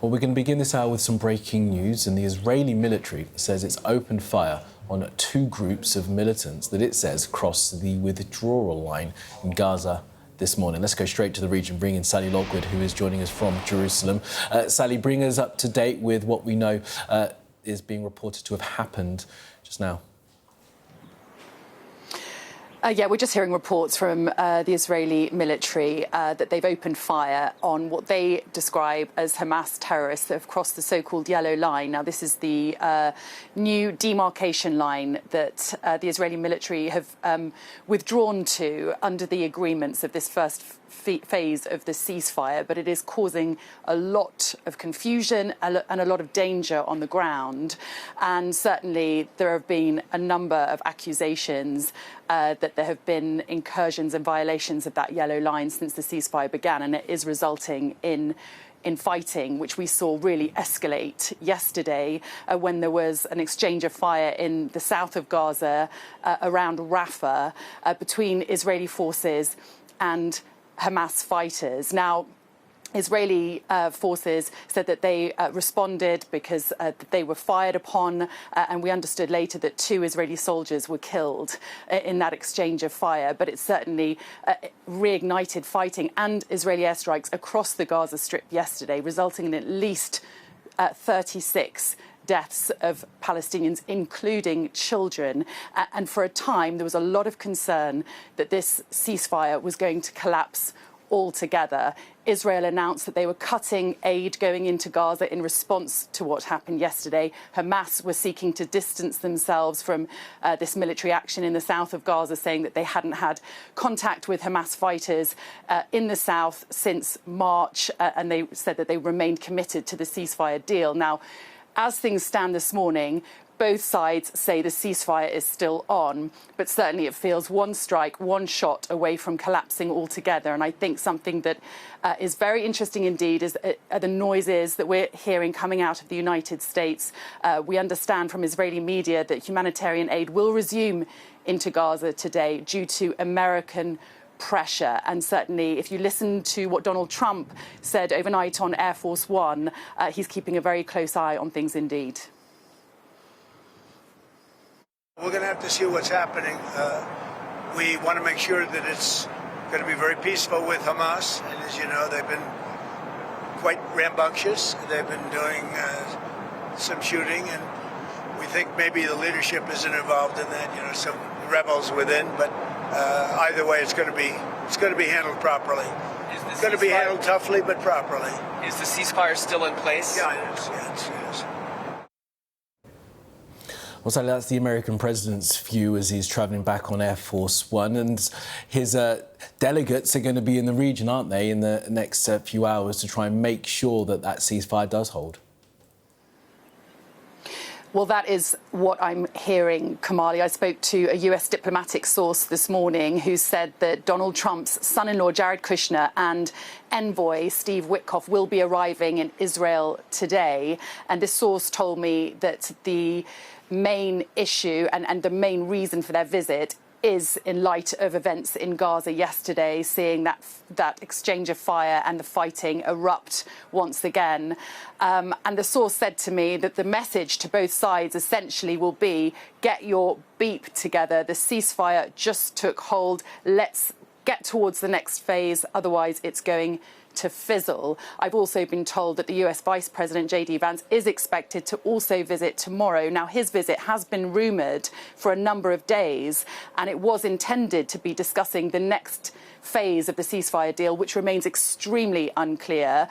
Well, we're going to begin this hour with some breaking news, and the Israeli military says it's opened fire on two groups of militants that it says crossed the withdrawal line in Gaza this morning. Let's go straight to the region, bring in Sally Lockwood, who is joining us from Jerusalem. Sally, bring us up to date with what we know is being reported to have happened just now. Yeah, we're just hearing reports from the Israeli military that they've opened fire on what they describe as Hamas terrorists that have crossed the so-called yellow line. Now, this is the new demarcation line that the Israeli military have withdrawn to under the agreements of this first phase of the ceasefire, but it is causing a lot of confusion and a lot of danger on the ground. And certainly there have been a number of accusations that there have been incursions and violations of that yellow line since the ceasefire began, and it is resulting in fighting, which we saw really escalate yesterday when there was an exchange of fire in the south of Gaza around Rafah between Israeli forces and Hamas fighters. Now, Israeli forces said that they responded because they were fired upon, and we understood later that 2 Israeli soldiers were killed in that exchange of fire. But it certainly reignited fighting and Israeli airstrikes across the Gaza Strip yesterday, resulting in at least 36 deaths of Palestinians, including children. And for a time, there was a lot of concern that this ceasefire was going to collapse altogether. Israel announced that they were cutting aid going into Gaza in response to what happened yesterday. Hamas were seeking to distance themselves from this military action in the south of Gaza, saying that they hadn't had contact with Hamas fighters in the south since March, and they said that they remained committed to the ceasefire deal. Now, as things stand this morning, both sides say the ceasefire is still on, but certainly it feels one strike, one shot away from collapsing altogether. And I think something that is very interesting indeed is the noises that we're hearing coming out of the United States. We understand from Israeli media that humanitarian aid will resume into Gaza today due to American pressure. And certainly, if you listen to what Donald Trump said overnight on Air Force One, he's keeping a very close eye on things indeed. We're going to have to see what's happening. We want to make sure that it's going to be very peaceful with Hamas. And as you know, they've been quite rambunctious. They've been doing some shooting, and we think maybe the leadership isn't involved in that. Some rebels within, but either way, it's going to be handled properly. It's going to be handled toughly, but properly. Is the ceasefire still in place? Yeah, it is. Yeah, it is. Well, so that's the American president's view as he's travelling back on Air Force One, and his delegates are going to be in the region, aren't they, in the next few hours to try and make sure that that ceasefire does hold. Well, that is what I'm hearing, Kamali. I spoke to a US diplomatic source this morning who said that Donald Trump's son-in-law, Jared Kushner, and envoy, Steve Witkoff, will be arriving in Israel today. And this source told me that the main issue and the main reason for their visit is in light of events in Gaza yesterday, seeing that exchange of fire and the fighting erupt once again. And the source said to me that the message to both sides essentially will be, get your beep together. The ceasefire just took hold. Let's get towards the next phase. Otherwise, it's going to fizzle. I've also been told that the US Vice President J.D. Vance is expected to also visit tomorrow. Now, his visit has been rumoured for a number of days, and it was intended to be discussing the next phase of the ceasefire deal, which remains extremely unclear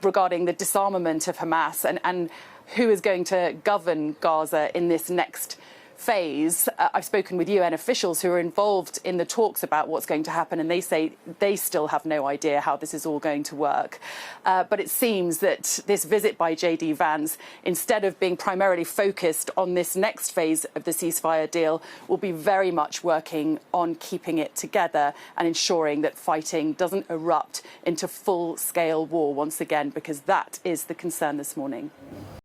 regarding the disarmament of Hamas and who is going to govern Gaza in this next phase. I've spoken with UN officials who are involved in the talks about what's going to happen, and they say they still have no idea how this is all going to work. But it seems that this visit by J.D. Vance, instead of being primarily focused on this next phase of the ceasefire deal, will be very much working on keeping it together and ensuring that fighting doesn't erupt into full-scale war once again, because that is the concern this morning.